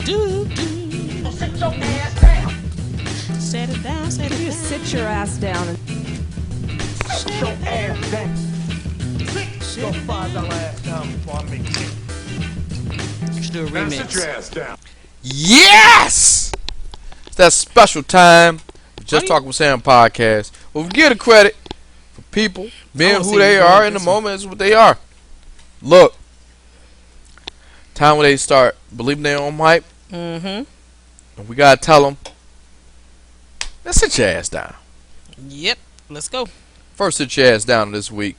Do. Sit your ass down. Set it down, set it You down. sit your ass down and Sit your ass down. Sit your $5 ass down before I make shit. You should do a Now sit your remix. ass down. Yes! It's that special time. Just Talking with Sam podcast. Well, we give the credit for people being wanna see who they you are do in the this one. moment is what they are. Look, time when they start believing their own hype, Mm-hmm. and we gotta tell them, let's sit your ass down. Yep. Let's go. First, sit your ass down this week.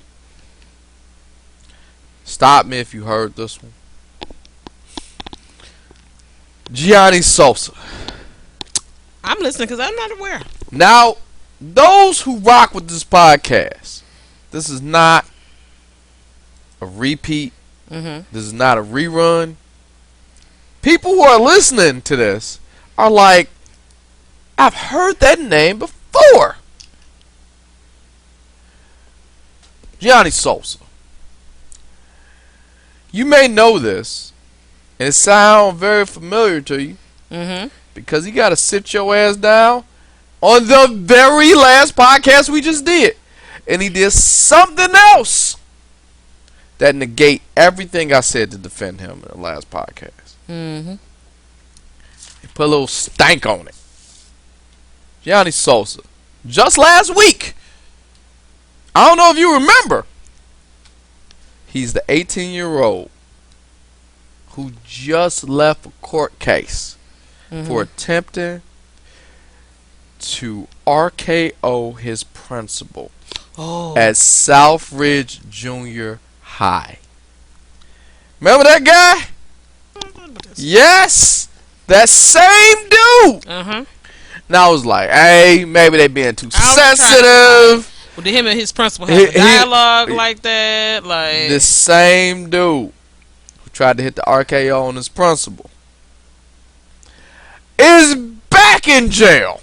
Stop me if you heard this one. Gianni Sosa. I'm listening because I'm not aware. Now, those who rock with this podcast, this is not a repeat. Mm-hmm. This is not a rerun. People who are listening to this are like, I've heard that name before. Gianni Sosa. You may know this, and it sounds very familiar to you, Mm-hmm. because he got to sit your ass down on the very last podcast we just did. And he did something else that negate everything I said to defend him in the last podcast. Mm-hmm. He put a little stank on it. Gianni Sosa. Just last week. I don't know if you remember. He's the 18-year-old who just left a court case for attempting to RKO his principal at Southridge Junior High. Remember that guy? Yes! That same dude! Uh-huh. Now I was like, hey, maybe they being too I was sensitive. Well, did him and his principal have a dialogue like that? Like The same dude who tried to hit the RKO on his principal is back in jail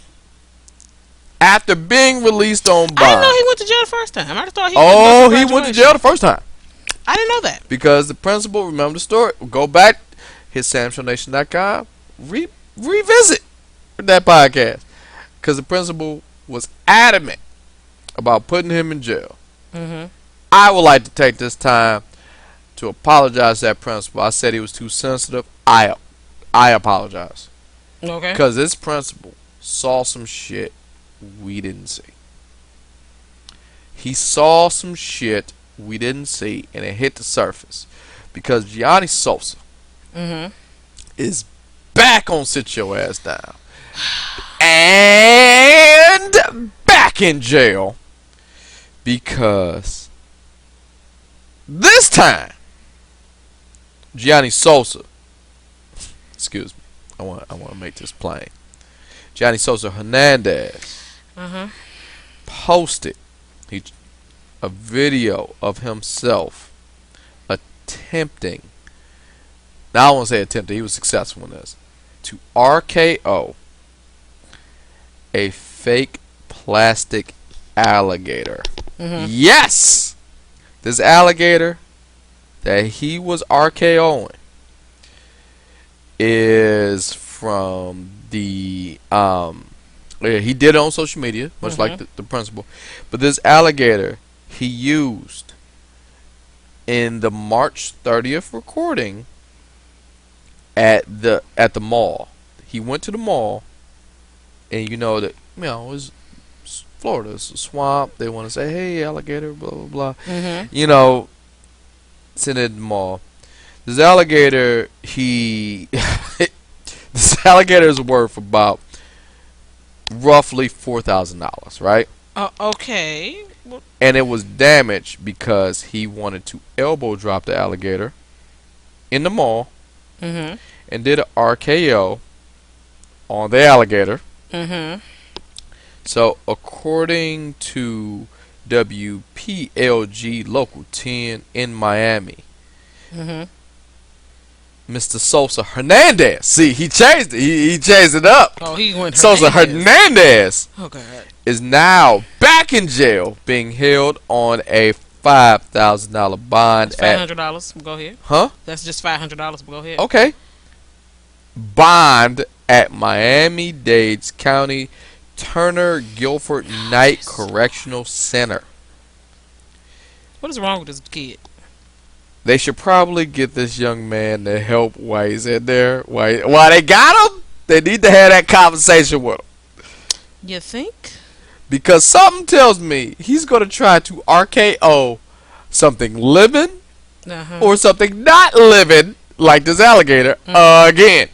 after being released on bond. I didn't know he went to jail the first time. I just thought he He went to jail the first time I didn't know that. because the principal, remember the story, go back, hit samshownation.com, revisit that podcast, because the principal was adamant about putting him in jail. Mm-hmm. I would like to take this time to apologize to that principal. I said he was too sensitive. I apologize. Okay. Because this principal saw some shit we didn't see. He saw some shit we didn't see, and it hit the surface. Because Gianni Sosa Mm-hmm. is back on Sit Your Ass Down. And back in jail. Because this time, Gianni Sosa, excuse me, I want to make this plain. Gianni Sosa Hernandez Uh-huh. posted a video of himself attempting. Now I won't say attempted. He was successful in this, to RKO a fake plastic alligator. Mm-hmm. Yes, this alligator that he was RKOing is from the he did it on social media, much like the principal. But this alligator he used in the March 30th recording at the mall. He went to the mall, and you know that it's Florida, it's a swamp. They want to say, "Hey, alligator," blah blah blah. Mm-hmm. You know, sitting at the mall. This alligator, this alligator is worth about roughly $4,000, right? Okay. Well, And it was damaged because he wanted to elbow drop the alligator in the mall mm-hmm. and did an RKO on the alligator. Mm-hmm. So according to WPLG Local 10 in Miami, Mm-hmm. Mr. Sosa Hernandez. See, he changed it. He changed it up. Oh, he went Sosa Hernandez Oh, God. is now back in jail, being held on a $5,000 bond That's $500. Go ahead. Huh? That's just $500. Go ahead. Okay. bond at Miami-Dade County Turner Guilford Knight Correctional Center. What is wrong with this kid? They should probably get this young man the help while he's in there. While they got him, they need to have that conversation with him. You think? Because something tells me he's going to try to RKO something living or something not living, like this alligator, again.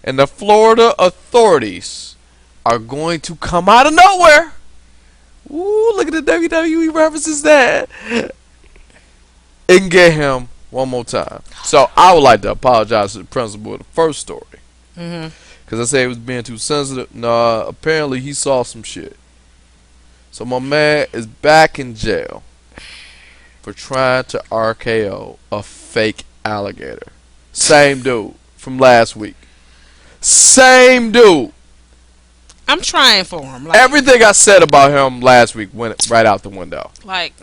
And the Florida authorities are going to come out of nowhere. Ooh, look at the WWE references that. And get him one more time. So I would like to apologize to the principal of the first story. Because I said he was being too sensitive. Nah, apparently he saw some shit. So my man is back in jail for trying to RKO a fake alligator. Same dude from last week. Same dude. I'm trying for him. Like, everything I said about him last week went right out the window. Like,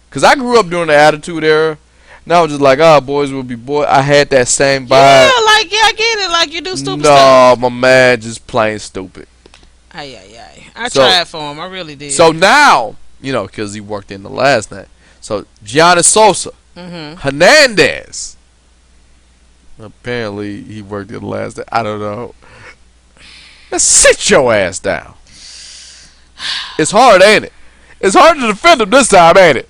because I grew up during the Attitude Era. And I was just like, oh, boys will be boys. I had that same vibe. Yeah, like, yeah, I get it. Like, you do stupid No, stuff. my man just plain stupid. I tried for him. I really did. So now, you know, because he worked in the last night. So, Giannis Sosa. Hernandez. Apparently, he worked in the last night. I don't know. Let's sit your ass down. It's hard, ain't it? It's hard to defend him this time, ain't it?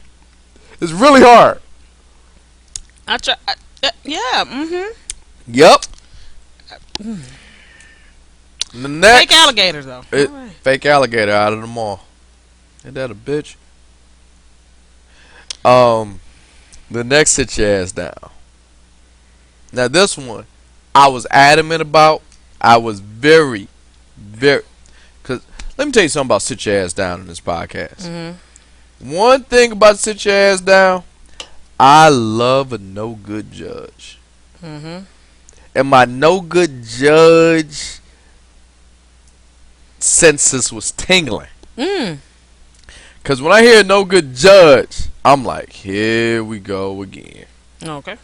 It's really hard. I try. Yeah. Yep. The next, fake alligators, though. Right. Fake alligator out of the mall. Ain't that a bitch? The next, sit your ass down. Now this one, I was adamant about. I was very, because let me tell you something about sit your ass down in this podcast. One thing about sit your ass down, I love a no good judge. And my no good judge senses was tingling. Because when I hear no good judge, I'm like, here we go again. Okay.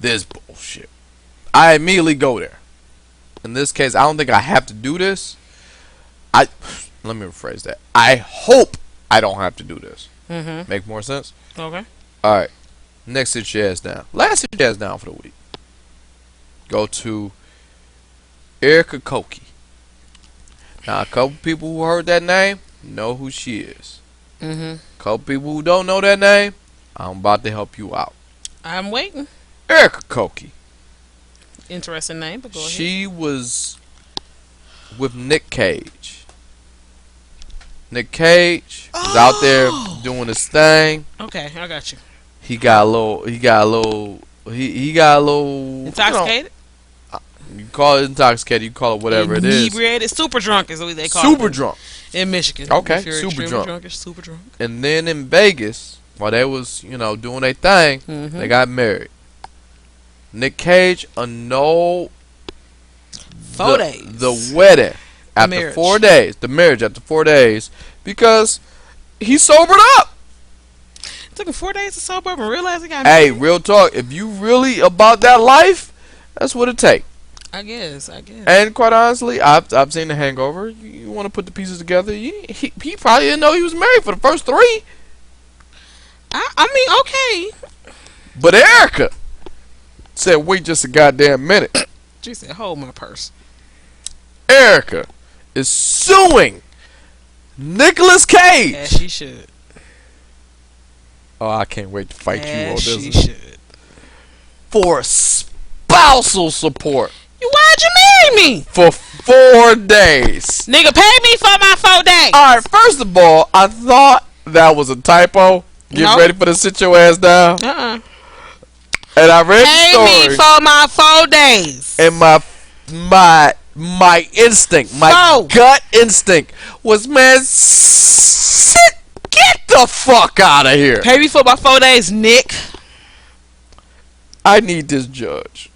This bullshit. I immediately go there. In this case, I don't think I have to do this. Let me rephrase that. I hope I don't have to do this. Make more sense? Okay. Alright. Next, sit your ass down. Last sit your ass down for the week. Go to Erica Koki. Now, a couple people who heard that name know who she is. A couple people who don't know that name, I'm about to help you out. I'm waiting. Erica Koki. Interesting name, but go ahead. She was with Nick Cage. Nick Cage was out there doing his thing. Okay, I got you. He got a little intoxicated. You call it intoxicated, you call it whatever it is. Inebriated, super drunk is what they call it. Super drunk. In Michigan. Okay, super drunk. Super drunk. And then in Vegas, while they was, doing their thing, they got married. Nick Cage annulled 4 days. The wedding after 4 days. The marriage after 4 days because he sobered up. It took him 4 days to sober up and realize he got married. Hey, real talk. If you really about that life, that's what it take. I guess. And quite honestly, I've seen The Hangover. You want to put the pieces together. He probably didn't know he was married for the first 3. I mean, okay. But Erica said, wait just a goddamn minute. She said, hold my purse. Erica is suing Nicolas Cage. As she should. Oh, I can't wait to fight you on this. She should. For spousal support. Why'd you marry me? For 4 days. Nigga, pay me for my 4 days. Alright, first of all, I thought that was a typo. Get ready for the sit your ass down. And I read the story. Pay me for my 4 days. And my instinct, my gut instinct was, man, get the fuck out of here. Pay me for my 4 days, Nick. I need this judge.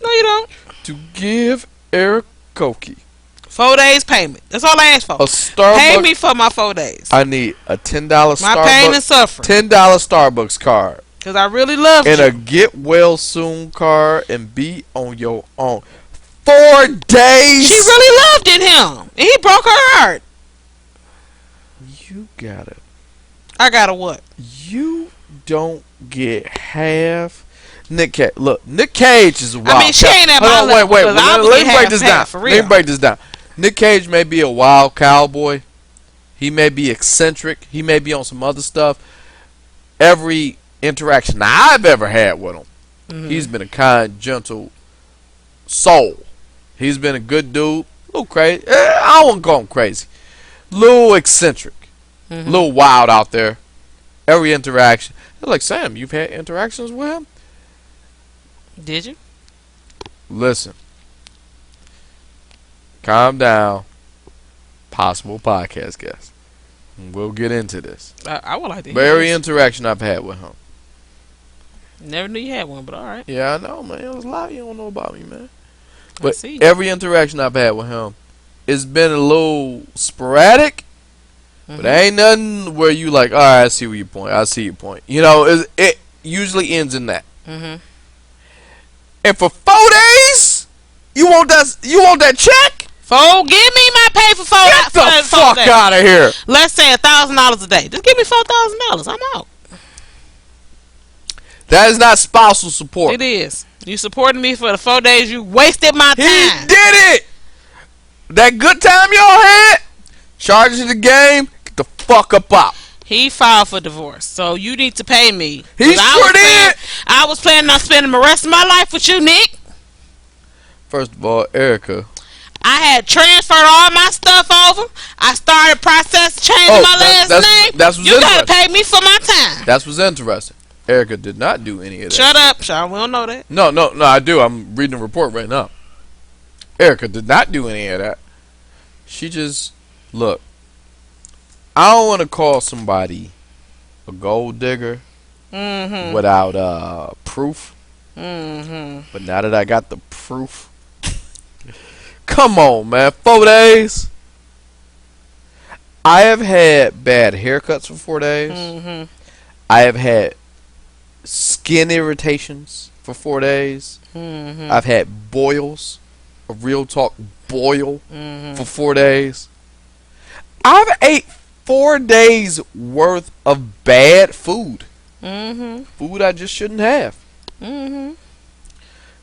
No, you don't. To give Eric Koki 4 days payment. That's all I asked for. A Starbucks. Pay me for my 4 days. I need a $10 Starbucks. My pain and suffering. $10 Starbucks card. Because I really love you. And a get well soon card and be on your own. 4 days. She really loved in him. And he broke her heart. You got it. I got a what? You don't get half. Nick Cage. Look, Nick Cage is a wild. I mean, she ain't at my level. Wait. Let me break this down. Let me break this down. Nick Cage may be a wild cowboy. He may be eccentric. He may be on some other stuff. Every interaction I've ever had with him, he's been a kind, gentle soul. He's been a good dude. A little crazy. I don't want to call him crazy. A little eccentric. A little wild out there. Every interaction. They're like, Sam, you've had interactions with him? Did you? Listen. Calm down. Possible podcast guest. We'll get into this. I would like to hear Every this. interaction I've had with him. Never knew you had one, but alright. Yeah, I know, man. There's a lot you don't know about me, man. But see. every interaction I've had with him, it's been a little sporadic. But ain't nothing where you like, all right, I see where you point. I see your point. You know, it usually ends in that. And for 4 days, you want that check? Give me my pay for 4 days. Get the fuck out of here. Let's say $1,000 a day. Just give me $4,000. I'm out. That is not spousal support. It is. You supporting me for the 4 days you wasted my time. He did it. That good time y'all had, charges the game, get the fuck up out. He filed for divorce, so you need to pay me. He sure did. I was planning on spending the rest of my life with you, Nick. First of all, Erica. I had transferred all my stuff over. I started process changing my last name. That's what's you gotta pay me for my time. That's what's interesting. Erica did not do any of that. Shut up, Sean. We don't know that. No, I do. I'm reading the report right now. Erica did not do any of that. She just, look, I don't want to call somebody a gold digger without proof. But now that I got the proof, come on, man. 4 days. I have had bad haircuts for 4 days. I have had skin irritations for 4 days. I've had boils, a real talk boil for 4 days. I've ate 4 days worth of bad food. Food I just shouldn't have.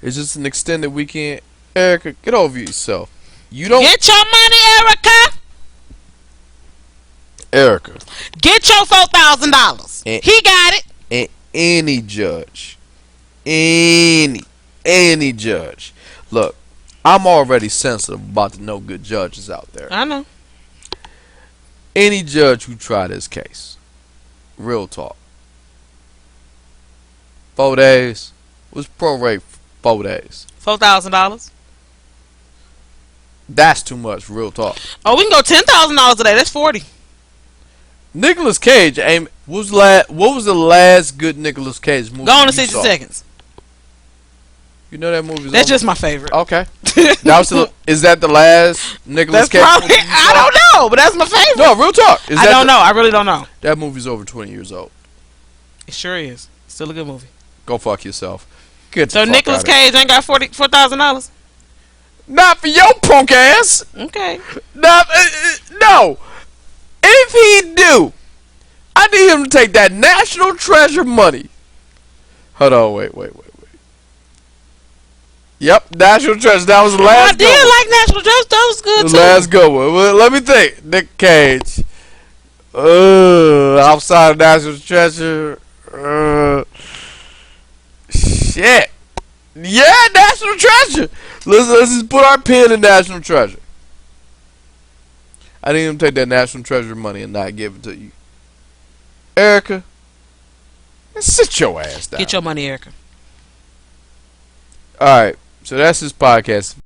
It's just an extended weekend. Erica, get over yourself. You don't get your money, Erica. Erica, get your $4,000. He got it. And any judge, any judge. Look, I'm already sensitive about the no good judges out there. I know. Any judge who tried this case, real talk, 4 days was prorate 4 days. $4,000. That's too much, real talk. Oh, we can go $10,000 a day. That's 40. Nicolas Cage, what was the last good Nicolas Cage movie? Go on to 60 seconds. You know that movie's That's just my favorite. Okay. Is that the last Nicolas Cage movie? I don't know, but that's my favorite. No, real talk. I don't know. I really don't know. That movie's over 20 years old. It sure is. Still a good movie. Go fuck yourself. So Nicolas Cage ain't got $4,000? Not for your punk ass. Okay. No. If he do, I need him to take that National Treasure money. Hold on, wait. Yep, National Treasure. That was the last. I did like National Treasure. That was good too. The last good one. Well, let me think. Nick Cage. Outside of National Treasure. Shit. Yeah, National Treasure. Let's just put our pin in National Treasure. I need him to take that National Treasure money and not give it to you. Erica, sit your ass down. Get your money, Erica. All right, so that's his podcast.